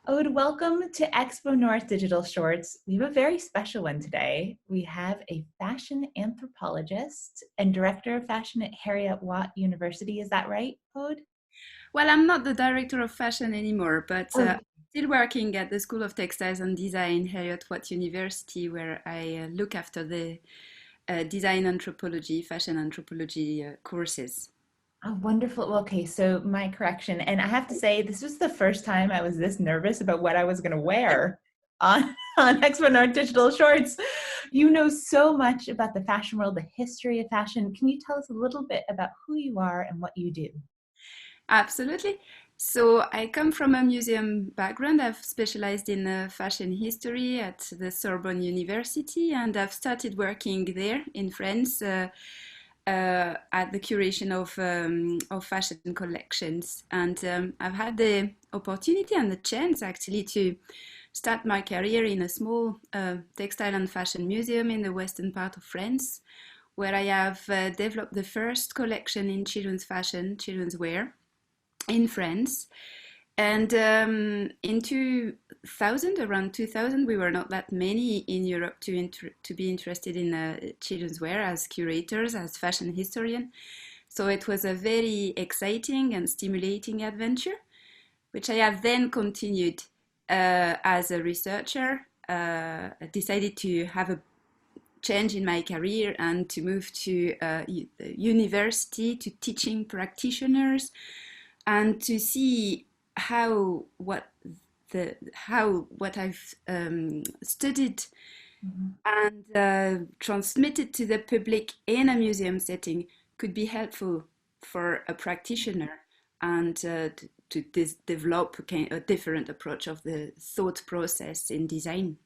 Aude, welcome to XpoNorth Digital Shorts. We have a very special one today. We have a fashion anthropologist and director of fashion at Heriot-Watt University. Is that right, Aude? Well, I'm not the director of fashion anymore, but Oh, still working at the School of Textiles and Design here at Watt University, where I look after the design anthropology, fashion anthropology courses. oh, wonderful. Well, okay, so my correction. And I have to say, this was the first time I was this nervous about what I was going to wear on XpoNorth Digital Shorts. You know so much about the fashion world, the history of fashion. Can you tell us a little bit about who you are and what you do? Absolutely. So I come from a museum background. I've specialized in fashion history at the Sorbonne University, and I've started working there in France at the curation of fashion collections. And I've had the opportunity and the chance actually to start my career in a small textile and fashion museum in the western part of France, where I have developed the first collection in children's fashion, children's wear in France. And in 2000, around 2000, we were not that many in Europe to be interested in children's wear as curators, as fashion historian. So it was a very exciting and stimulating adventure, which I have then continued as a researcher. I decided to have a change in my career and to move to university to teaching practitioners and to see how what I've studied Mhm. and transmitted to the public in a museum setting could be helpful for a practitioner and to develop a different approach of the thought process in design.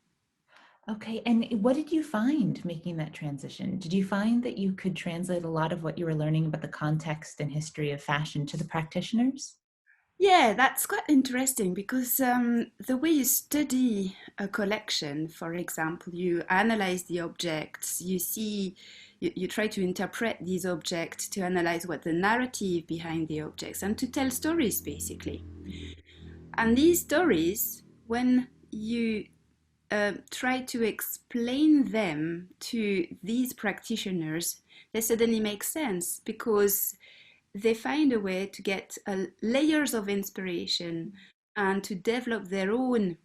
Okay, and what did you find making that transition? Did you find that you could translate a lot of what you were learning about the context and history of fashion to the practitioners? Yeah, that's quite interesting because the way you study a collection, for example, you analyze the objects, you try to interpret these objects to analyze what the narrative behind the objects and to tell stories basically. And these stories, when you try to explain them to these practitioners, they suddenly make sense because they find a way to get layers of inspiration and to develop their own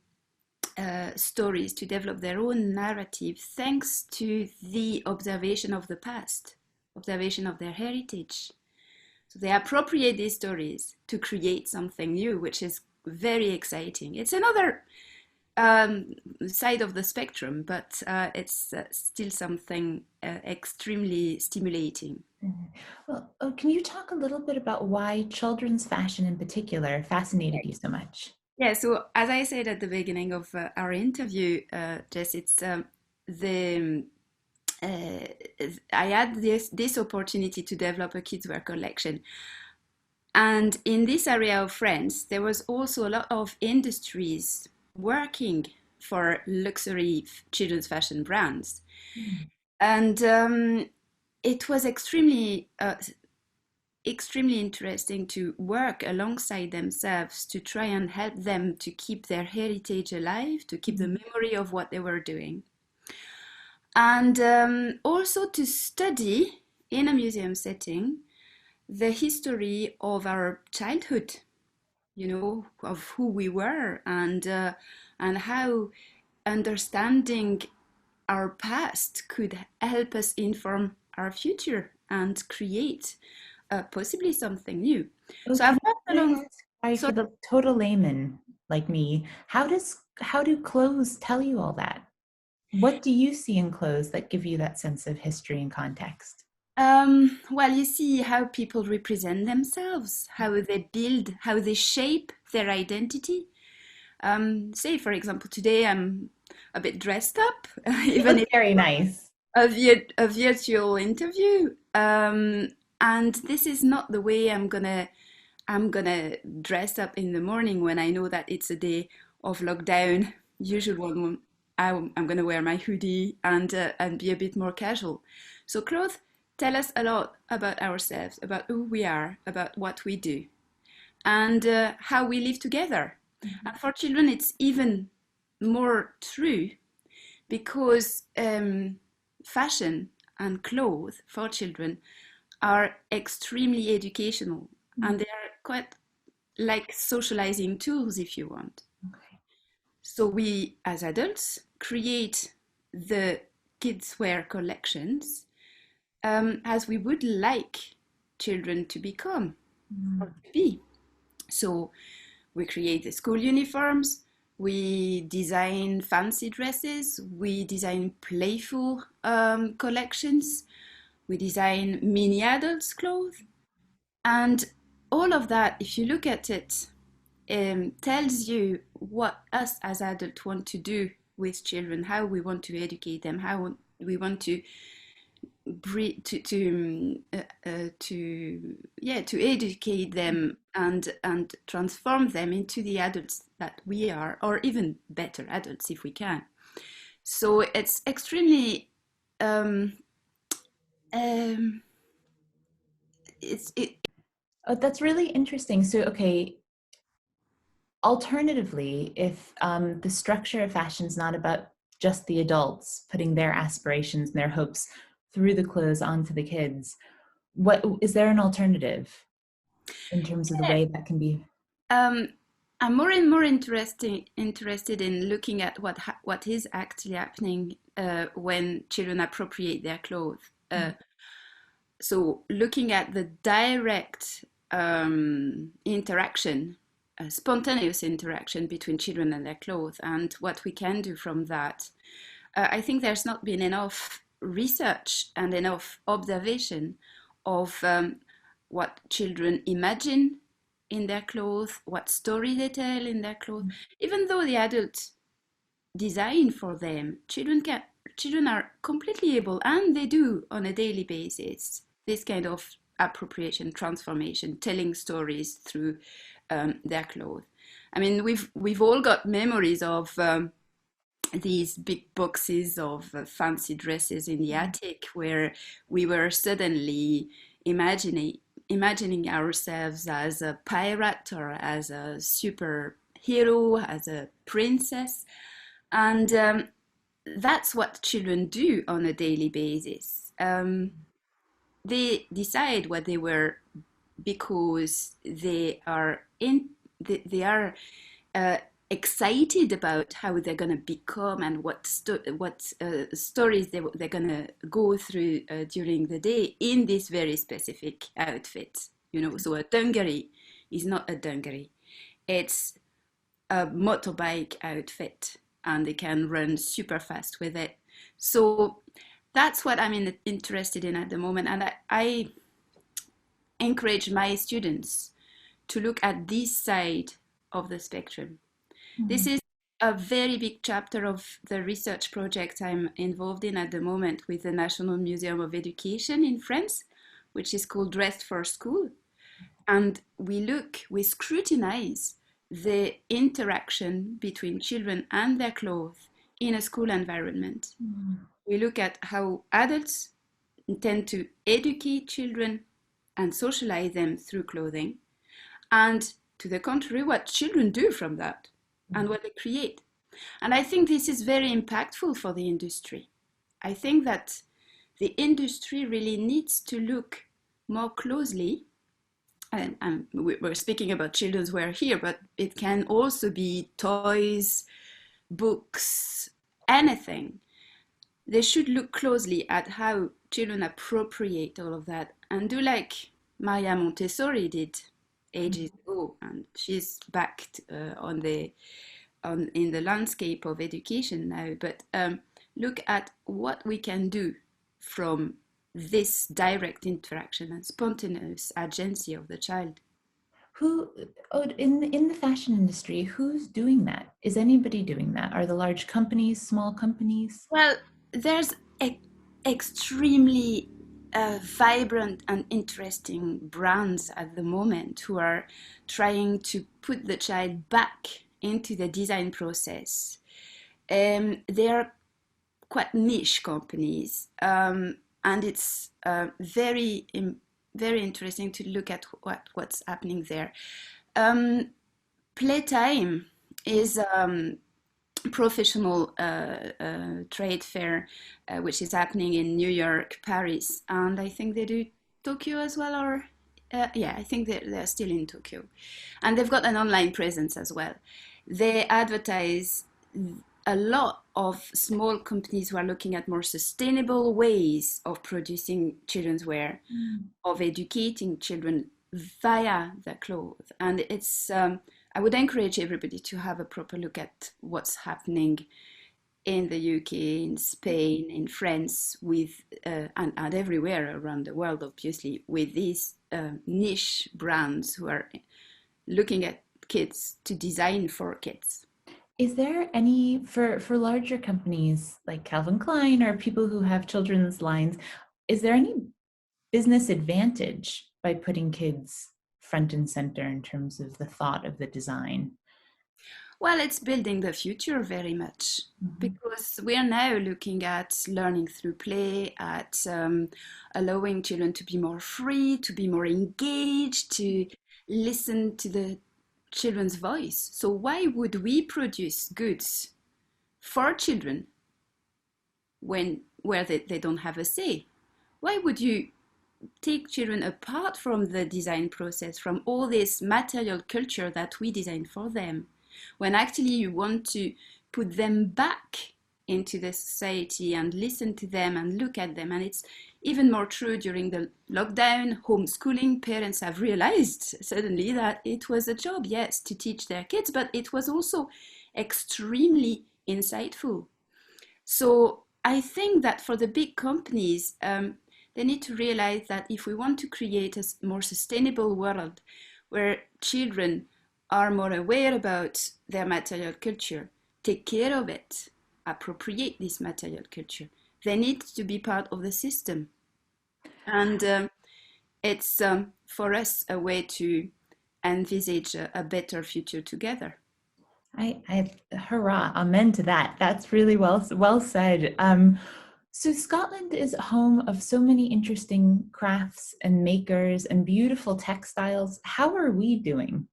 stories, to develop their own narrative, thanks to the observation of the past, observation of their heritage. So they appropriate these stories to create something new, which is very exciting. It's another um, side of the spectrum, but it's still something extremely stimulating. Mhm. Well, can you talk a little bit about why children's fashion in particular fascinated you so much? Yeah, so as I said at the beginning of our interview, Jess, it's the uh, I had this opportunity to develop a kids' wear collection, and in this area of France, there was also a lot of industries working for luxury children's fashion brands, Mm. and it was extremely interesting to work alongside themselves to try and help them to keep their heritage alive, to keep the Mhm. memory of what they were doing. And also to study in a museum setting the history of our childhood, of who we were and how understanding our past could help us inform our future and create possibly something new. Oh, So I've worked can I along. ask why So for the total layman like me, how do clothes tell you all that? What do you see in clothes that give you that sense of history and context? well, you see how people represent themselves, how they build, how they shape their identity. Say, for example, today I'm a bit dressed up, You even look if very nice. a virtual interview. And this is not the way I'm gonna dress up in the morning when I know that it's a day of lockdown. Usual one, I'm gonna wear my hoodie and be a bit more casual. So clothes tell us a lot about ourselves, about who we are, about what we do, and how we live together. And for children, it's even more true because fashion and clothes for children are extremely educational, and they are quite like socializing tools, if you want. Okay. So we, as adults, create the kids' wear collections as we would like children to become or to be. So we create the school uniforms, we design fancy dresses, we design playful collections, we design mini adults clothes, and all of that, if you look at it, tells you what us as adults want to do with children, how we want to educate them, how we want to to educate them and transform them into the adults that we are, or even better adults if we can. So it's extremely um, um, it. Oh, that's really interesting. So, okay, alternatively, if the structure of fashion is not about just the adults putting their aspirations and their hopes through the clothes onto the kids, what is there an alternative in terms of the way that can be? Um, I'm more and more interested in looking at what is actually happening when children appropriate their clothes. So looking at the direct interaction, spontaneous interaction between children and their clothes, and what we can do from that. I think there's not been enough research and enough observation of what children imagine in their clothes, what story they tell in their clothes. Even though the adults design for them, children are completely able, and they do on a daily basis, this kind of appropriation, transformation, telling stories through their clothes. I mean, we've all got memories of these big boxes of fancy dresses in the attic, where we were suddenly imagining ourselves as a pirate or as a superhero, as a princess, and that's what children do on a daily basis. They decide what they wear because they are uh, excited about how they're going to become and what stories they're going to go through during the day in this very specific outfit. You know, so a dungaree is not a dungaree; it's a motorbike outfit, and they can run super fast with it. So that's what I'm interested in at the moment, and I encourage my students to look at this side of the spectrum. This is a very big chapter of the research project I'm involved in at the moment with the National Museum of Education in France, which is called Dressed for School. And we scrutinize the interaction between children and their clothes in a school environment. We look at how adults tend to educate children and socialize them through clothing, and to the contrary, what children do from that and what they create. And I think this is very impactful for the industry. I think that the industry really needs to look more closely. And we're speaking about children's wear here, but it can also be toys, books, anything. They should look closely at how children appropriate all of that and do like Maria Montessori did ages ago, and she's back in the landscape of education now. But look at what we can do from this direct interaction and spontaneous agency of the child. Who in the fashion industry, who's doing that? Is anybody doing that? Are the large companies, small companies? Well, there's extremely vibrant and interesting brands at the moment who are trying to put the child back into the design process. They are quite niche companies, and it's very interesting to look at what's happening there. Playtime is professional trade fair, which is happening in New York, Paris, and I think they do Tokyo as well, or yeah, I think they're still in Tokyo. And they've got an online presence as well. They advertise a lot of small companies who are looking at more sustainable ways of producing children's wear, of educating children via their clothes. And it's, I would encourage everybody to have a proper look at what's happening in the UK, in Spain, in France, with and everywhere around the world, obviously, with these niche brands who are looking at kids to design for kids. Is there any, for larger companies like Calvin Klein or people who have children's lines, is there any business advantage by putting kids front and center in terms of the thought of the design? Well, it's building the future very much Mhm. because we are now looking at learning through play, at allowing children to be more free, to be more engaged, to listen to the children's voice. So, why would we produce goods for children when where they don't have a say? Why would you take children apart from the design process, from all this material culture that we design for them, when actually you want to put them back into the society and listen to them and look at them? And it's even more true during the lockdown, homeschooling. Parents have realized suddenly that it was a job, yes, to teach their kids, but it was also extremely insightful. So I think that for the big companies, they need to realize that if we want to create a more sustainable world where children are more aware about their material culture, take care of it, appropriate this material culture, they need to be part of the system. And it's for us a way to envisage a better future together. Hurrah, amen to that. That's really well said. So Scotland is home of so many interesting crafts and makers and beautiful textiles. How are we doing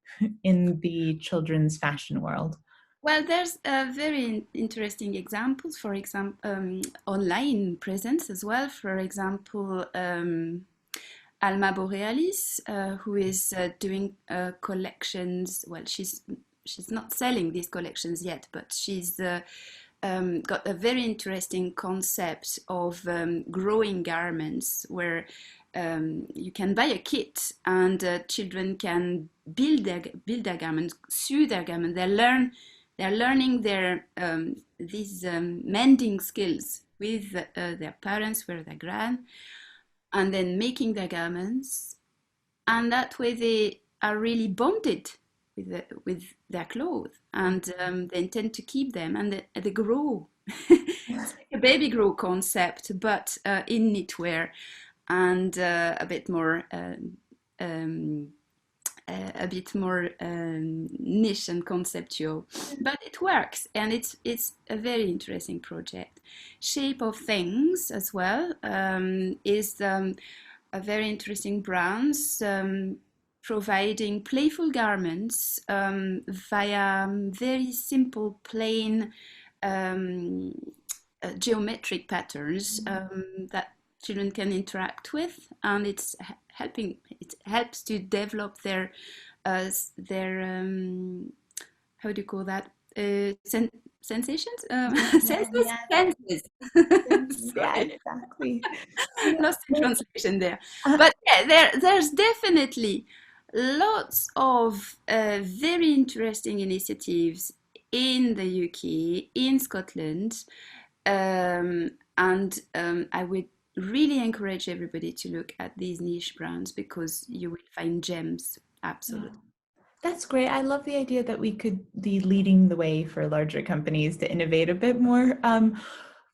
in the children's fashion world? Well, there's very interesting examples, for example, online presence as well. For example, Alma Borealis, who is doing collections. Well, she's not selling these collections yet, but she's got a very interesting concept of growing garments where you can buy a kit and children can build their garments, sew their garment. They're learning their these mending skills with their parents, with their grand, and then making their garments, and that way they are really bonded with their clothes, and they intend to keep them, and they grow. It's like a baby grow concept, but in knitwear and um, a bit more niche and conceptual, but it works, and it's a very interesting project. Shape of Things as well is a very interesting brand, providing playful garments via very simple, plain um, geometric patterns that children can interact with, and it helps to develop their how do you call that, sensations, senses, Yeah, senses. yeah, Sorry, exactly. lost in translation there. But yeah, there's definitely lots of very interesting initiatives in the UK, in Scotland, and I would really encourage everybody to look at these niche brands because you will find gems. Yeah. Absolutely. That's great. I love the idea that we could be leading the way for larger companies to innovate a bit more.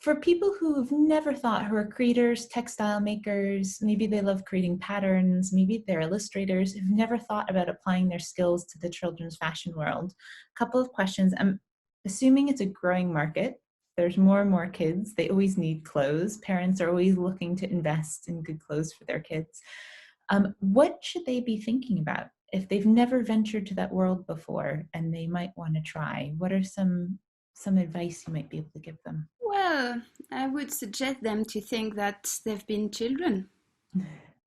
For people who have never thought, who are creators, textile makers, maybe they love creating patterns, maybe they're illustrators who've never thought about applying their skills to the children's fashion world. A couple of questions. I'm assuming it's a growing market. There's more and more kids. They always need clothes. Parents are always looking to invest in good clothes for their kids. What should they be thinking about if they've never ventured to that world before and they might want to try, what are some advice you might be able to give them? Well, I would suggest them to think that they've been children.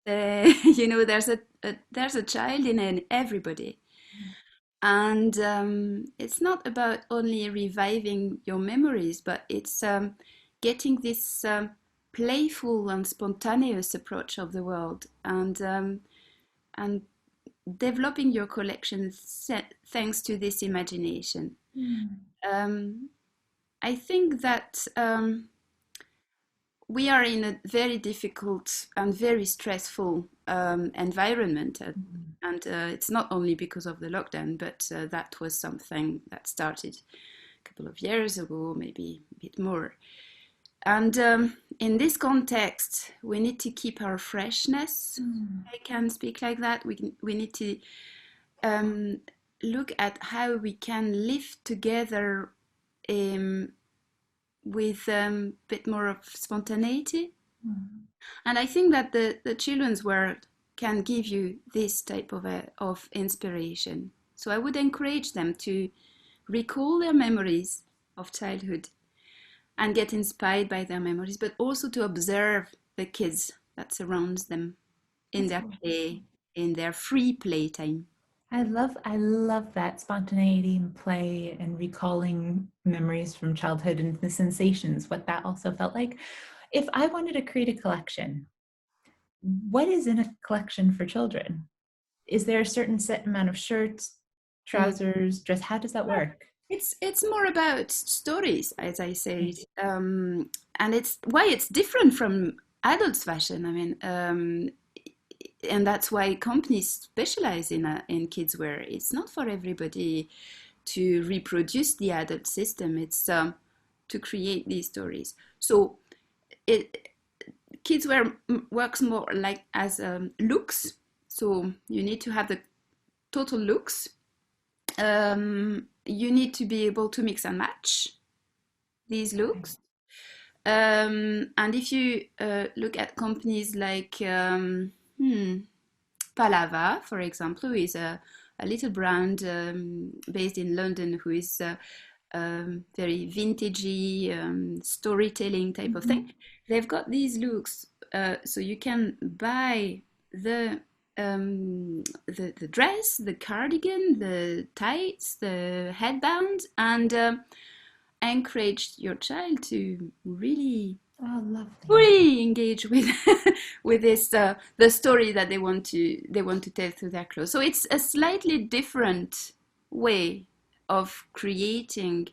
There's a child in everybody, and it's not about only reviving your memories, but it's getting this playful and spontaneous approach of the world, and developing your collection thanks to this imagination. Mm. Um, I think that we are in a very difficult and very stressful environment. And it's not only because of the lockdown, but that was something that started a couple of years ago, maybe a bit more. And in this context, we need to keep our freshness. I can speak like that. We need to look at how we can live together with a bit more of spontaneity. And I think that the children's world can give you this type of inspiration. So I would encourage them to recall their memories of childhood and get inspired by their memories, but also to observe the kids that surrounds them in their play, in their free playtime. I love that spontaneity and play and recalling memories from childhood and the sensations, what that also felt like. If I wanted to create a collection, what is in a collection for children? Is there a certain set amount of shirts, Mm. trousers, dress? How does that work? It's more about stories, as I said, and it's why it's different from adults fashion. I mean, and that's why companies specialize in kids wear. It's not for everybody to reproduce the adult system. It's to create these stories. So it kids wear works more like as looks. So you need to have the total looks. You need to be able to mix and match these looks. And if you look at companies like Palava, for example, who is a little brand based in London, who is very vintagey storytelling type of thing. They've got these looks, so you can buy the dress, the cardigan, the tights, the headband, and encourage your child to really fully engage with with this the story that they want to tell through their clothes. So it's a slightly different way of creating,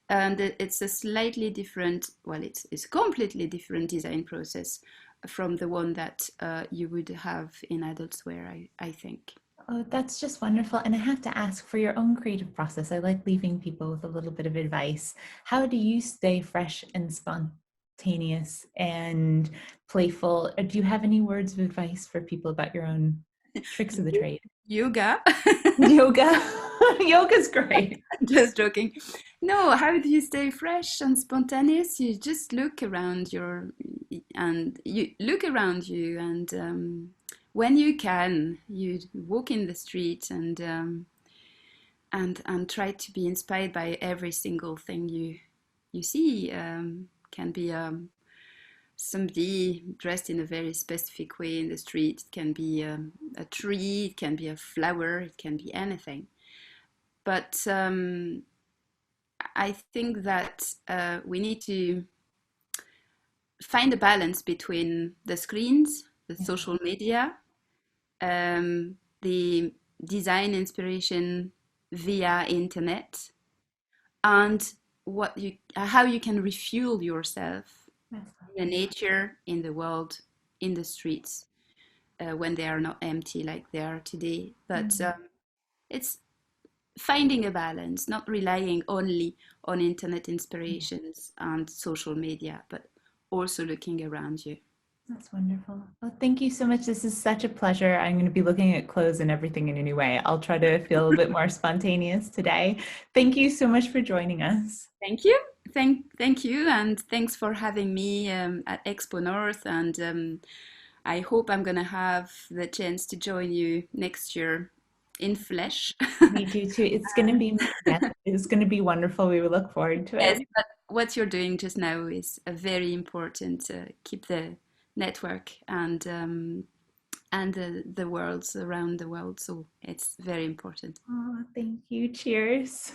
and it's a slightly different, well, it's a completely different design process from the one that you would have in adults wear, I think. Oh, that's just wonderful. And I have to ask, for your own creative process, I like leaving people with a little bit of advice. How do you stay fresh and spontaneous and playful? Do you have any words of advice for people about your own tricks of the trade? Yoga. Yoga. Yoga's great. Just joking. No, how do you stay fresh and spontaneous? You just look around you, and when you can, you walk in the street and try to be inspired by every single thing you see. Can be somebody dressed in a very specific way in the street. It can be a tree. It can be a flower. It can be anything. But I think that we need to find a balance between the screens, the social media, the design inspiration via internet, and how you can refuel yourself in the nature, in the world, in the streets when they are not empty like they are today. But it's finding a balance, not relying only on internet inspirations and social media, but also looking around you. That's wonderful. Well, thank you so much. This is such a pleasure. I'm going to be looking at clothes and everything in a new way. I'll try to feel a bit more spontaneous today. Thank you so much for joining us. Thank you. Thank you. And thanks for having me at XpoNorth. And I hope I'm going to have the chance to join you next year in flesh. We do too. It's going to be, yes, it's going to be wonderful. We will look forward to Yes, it. but what you're doing just now is very important to keep the network and the worlds around the world. So it's very important. Oh, thank you. Cheers.